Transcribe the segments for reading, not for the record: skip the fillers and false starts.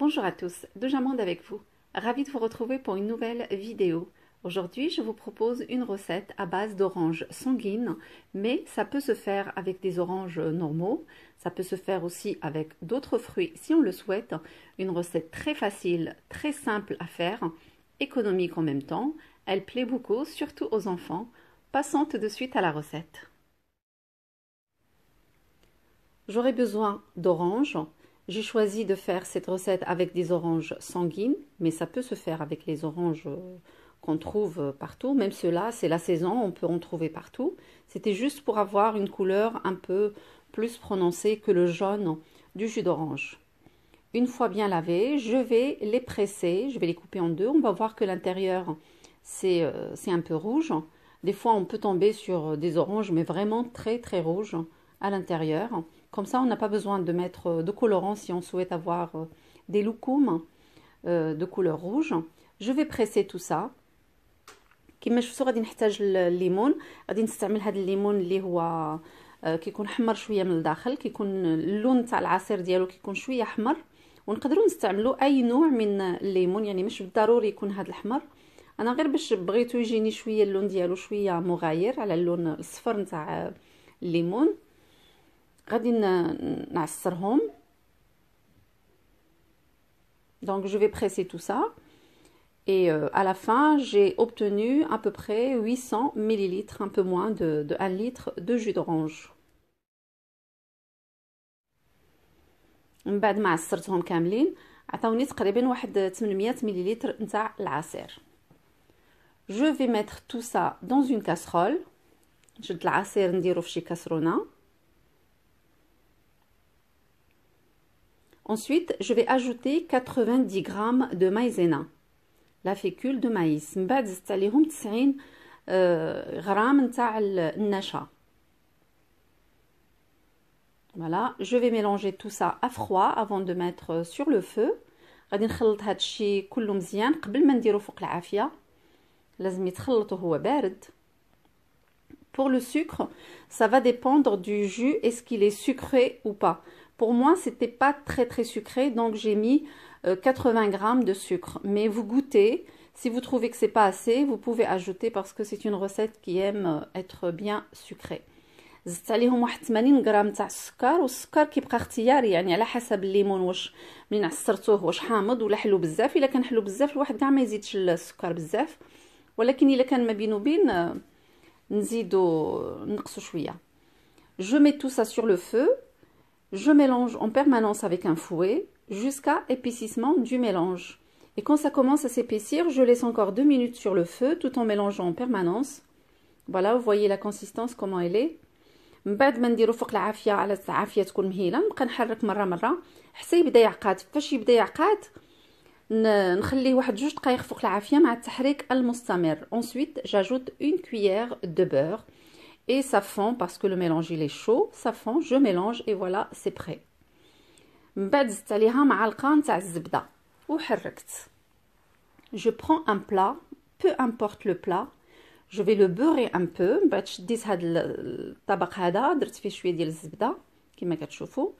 Bonjour à tous, Dojamande avec vous. Ravie de vous retrouver pour une nouvelle vidéo. Aujourd'hui, je vous propose une recette à base d'oranges sanguines, mais ça peut se faire avec des oranges normaux. Ça peut se faire aussi avec d'autres fruits si on le souhaite. Une recette très facile, très simple à faire, économique en même temps. Elle plaît beaucoup, surtout aux enfants. Passons tout de suite à la recette. J'aurai besoin d'oranges. J'ai choisi de faire cette recette avec des oranges sanguines, mais ça peut se faire avec les oranges qu'on trouve partout. Même ceux-là, c'est la saison, on peut en trouver partout. C'était juste pour avoir une couleur un peu plus prononcée que le jaune du jus d'orange. Une fois bien lavés, je vais les presser, je vais les couper en deux. On va voir que l'intérieur, c'est un peu rouge. Des fois, on peut tomber sur des oranges, mais vraiment très très rouges à l'intérieur. Comme ça, on n'a pas besoin de mettre de colorant si on souhaite avoir des loukoums de couleur rouge. Je vais presser tout ça. كما شفتوا غادي نحتاج الليمون. غادي نستعمل هذا الليمون اللي هو كيكون حمر شويه من الداخل، كيكون اللون تاع العصير ديالو كيكون شويه حمر. ونقدروا نستعملوا اي نوع من الليمون، يعني مش بالضروري يكون هذا الحمر. انا غير باش بغيتو يجيني شويه اللون ديالو شويه مغاير على اللون الصفر نتاع الليمون. غادي نعصرهم. Donc je vais presser tout ça et à la fin j'ai obtenu à peu près 800 ml, un peu moins de 1 litre de jus d'orange. من بعد ما عصرتهم كاملين عطاوني تقريبا واحد 800 ملل نتاع العصير. Je vais mettre tout ça dans une casserole. نشد العصير نديرو في شي كاسرونه. Ensuite, je vais ajouter 90 g de maïzena, la fécule de maïs. من بعد زدت عليهم 90 غرام نتاع النشا. Voilà, je vais mélanger tout ça à froid avant de mettre sur le feu. غادي نخلط هذا الشيء كله مزيان قبل ما نديرو فوق العافيه. لازم يتخلط وهو بارد. Pour le sucre, ça va dépendre du jus, est-ce qu'il est sucré ou pas. Pour moi, c'était pas très sucré, donc j'ai mis 80 g de sucre. Mais vous goûtez, si vous trouvez que c'est pas assez, vous pouvez ajouter parce que c'est une recette qui aime être bien sucrée. زدت عليهم واحد 80 غرام تاع السكر، والسكر كيبقى اختياري، يعني على حسب الليمون واش منين عصرتوه واش حامض ولا حلو بزاف. الا كان حلو بزاف الواحد كاع ما يزيدش السكر بزاف، ولكن الا كان ما بين وبين نزيدو نقصو شويه. Je mets tout ça sur le feu. Je mélange en permanence avec un fouet jusqu'à épaississement du mélange. Et quand ça commence à s'épaissir, je laisse encore 2 minutes sur le feu tout en mélangeant en permanence. Voilà, vous voyez la consistance comment elle est. من بعد ما نديرو فوق العافيه على العافيه تكون مهيله، نبقى نحرك مره حتى يبدا يعقد. فاش يبدا يعقد نخليه واحد 2 دقائق فوق العافيه مع التحريك المستمر. Ensuite, j'ajoute une cuillère de beurre. Et ça fond parce que le mélange il est chaud, ça fond, je mélange et voilà, c'est prêt. من بعد زدت عليها معلقه نتاع الزبده وحركت. Je prends un plat, peu importe le plat, je vais le beurrer un peu. من بعد شديت هذا الطبق هذا درت فيه شويه ديال الزبده كما كتشوفوا.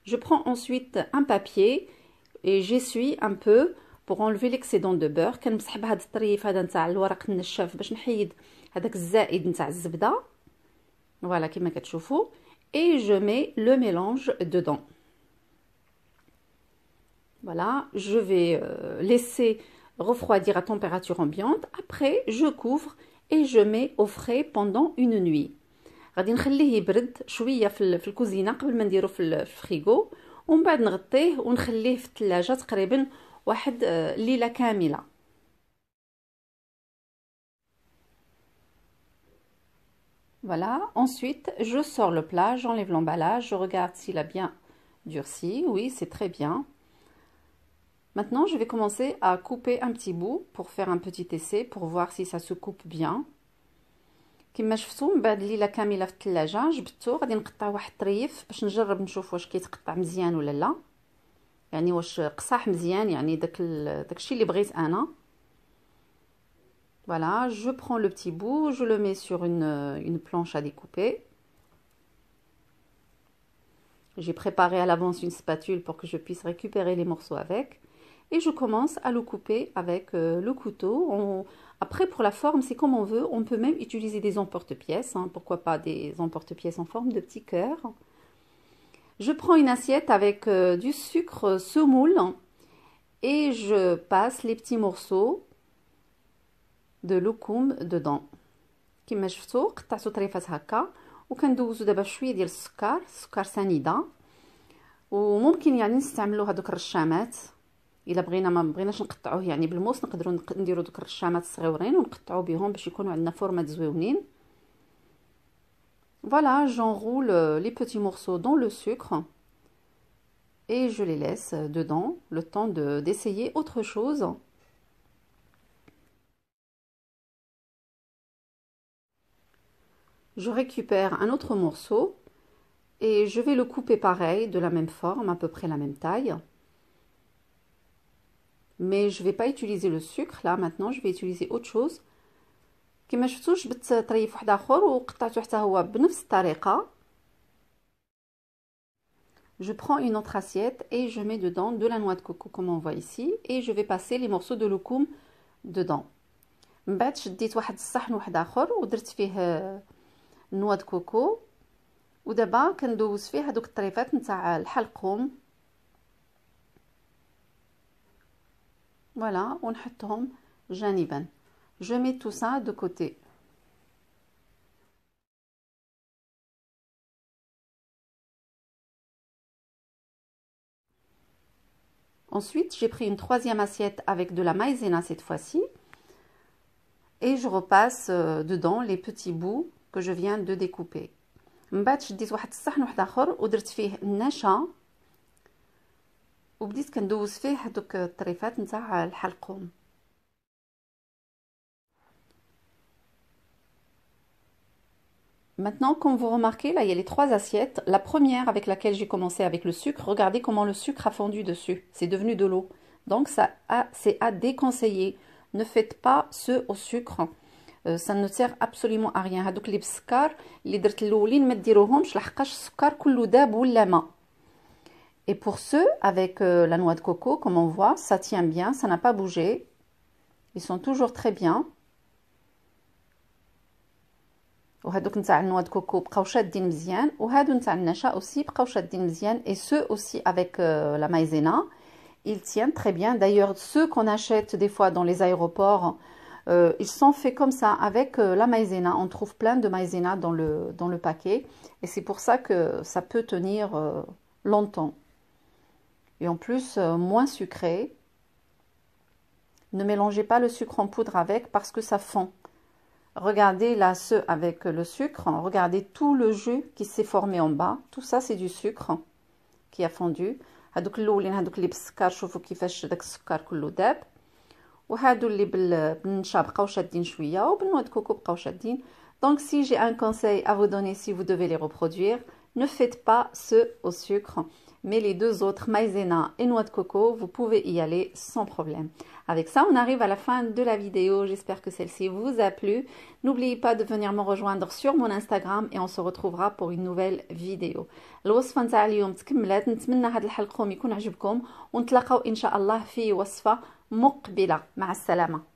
Je prends ensuite un papier et j'essuie un peu pour enlever l'excédent de beurre. كنمسح بهذا الطريف هذا نتاع الورق النشاف باش نحيد هذاك الزائد نتاع الزبده. Voilà, كما كتشوفوا. Et je mets le mélange dedans. Voilà, je vais laisser refroidir à température ambiante. Après, je couvre et je mets au frais pendant une nuit. غادي نخليه يبرد شويه في الكوزينه قبل ما نديرو في الفريغو، ومن بعد نغطيه ونخليه في الثلاجه تقريبا واحد ليله كامله. Voilà, ensuite je sors le plat, j'enlève l'emballage, je regarde s'il a bien durci. Oui, c'est très bien. Maintenant, je vais commencer à couper un petit bout pour faire un petit essai, pour voir si ça se coupe bien. كما شفتوا من بعد ليله كامله في الثلاجه جبدته، غادي نقطع واحد الطريف باش نجرب نشوف واش كيتقطع مزيان ولا لا، يعني واش قصاح مزيان، يعني داكشي اللي بغيت انا. Voilà, je prends le petit bout, je le mets sur une planche à découper. J'ai préparé à l'avance une spatule pour que je puisse récupérer les morceaux avec. et je commence à le couper avec le couteau. Après, pour la forme, c'est comme on veut. On peut même utiliser des emporte-pièces, hein, pourquoi pas des emporte-pièces en forme de petit cœur. Je prends une assiette avec du sucre semoule et je passe les petits morceaux de loukoum dedans. كما شفتوا قطعتو طريفات هكا وكندوزو دابا شويه ديال السكر سنيده وممكن يعني نستعملوا هذوك الرشامات الا بغينا ما بغيناش نقطعوه يعني بالموس نقدروا نديروا دوك الرشامات الصغيورين ونقطعوا بهم باش يكونوا عندنا فورمات زويونين. Voilà, j'enroule les petits morceaux dans le sucre et je les laisse dedans le temps d'essayer autre chose. Je récupère un autre morceau et je vais le couper pareil, de la même forme, à peu près la même taille. Mais je ne vais pas utiliser le sucre là maintenant, je vais utiliser autre chose. كما شفتوا جبت طريف واحد اخر وقطعته حتى هو بنفس الطريقه. Je prends une autre assiette et je mets dedans de la noix de coco comme on voit ici et je vais passer les morceaux de loukoum dedans. من بعد شديت واحد الصحن واحد اخر ودرت فيه نوا دو كوكو ودابا كندوز فيه هذوك الطريفات نتاع الحلقوم. فوالا ونحطهم جانبا. Je mets tout ça de côté. Ensuite, j'ai pris une troisième assiette avec de la maïzena cette fois-ci. Et je repasse dedans les petits bouts que je viens de découper. من بعد شديت واحد الصحن واحد اخر ودرت فيه النشا وبديت كندوز فيه هذوك الطريفات نتاع الحلقوم. Maintenant, comme vous remarquez, là, il y a les trois assiettes. La première avec laquelle j'ai commencé avec le sucre, regardez comment le sucre a fondu dessus. C'est devenu de l'eau. Donc, c'est à déconseiller. Ne faites pas ceux au sucre. Ça ne sert absolument à rien. هادوك اللي بالسكر اللي درت الاولين ما ديروهمش لحقاش السكر كله داب ولا ما. Et pour ceux avec la noix de coco, comme on voit, ça tient bien, ça n'a pas bougé. Ils sont toujours très bien. وهادوك نتاع النوا دو كوكو بقاو شادين مزيان وهادو نتاع النشا اوسي بقاو شادين مزيان et ceux aussi avec la maïzena ils tiennent très bien. D'ailleurs ceux qu'on achète des fois dans les aéroports ils sont faits comme ça avec la maïzena. On trouve plein de maïzena dans le paquet et c'est pour ça que ça peut tenir longtemps et en plus moins sucré. Ne mélangez pas le sucre en poudre avec parce que ça fond. Regardez là ceux avec le sucre, regardez tout le jus qui s'est formé en bas, tout ça c'est du sucre qui a fondu. هادوك الاولين هادوك اللي بالسكر شوفوا كيفاش داك السكر كله داب وهادو اللي بالنشا بقاو شادين شويه وبالنوا دو كوكو بقاو شادين. Donc si j'ai un conseil à vous donner si vous devez les reproduire, ne faites pas ceux au sucre, mais les deux autres, maïzena et noix de coco, vous pouvez y aller sans problème. Avec ça, on arrive à la fin de la vidéo. J'espère que celle-ci vous a plu. N'oubliez pas de venir me rejoindre sur mon Instagram et on se retrouvera pour une nouvelle vidéo. الوصفة نتاع اليوم تكملت. نتمنى هذا الحلقوم يكون عجبكم ونتلاقاو إن شاء الله في وصفة مقبلة. مع السلامة.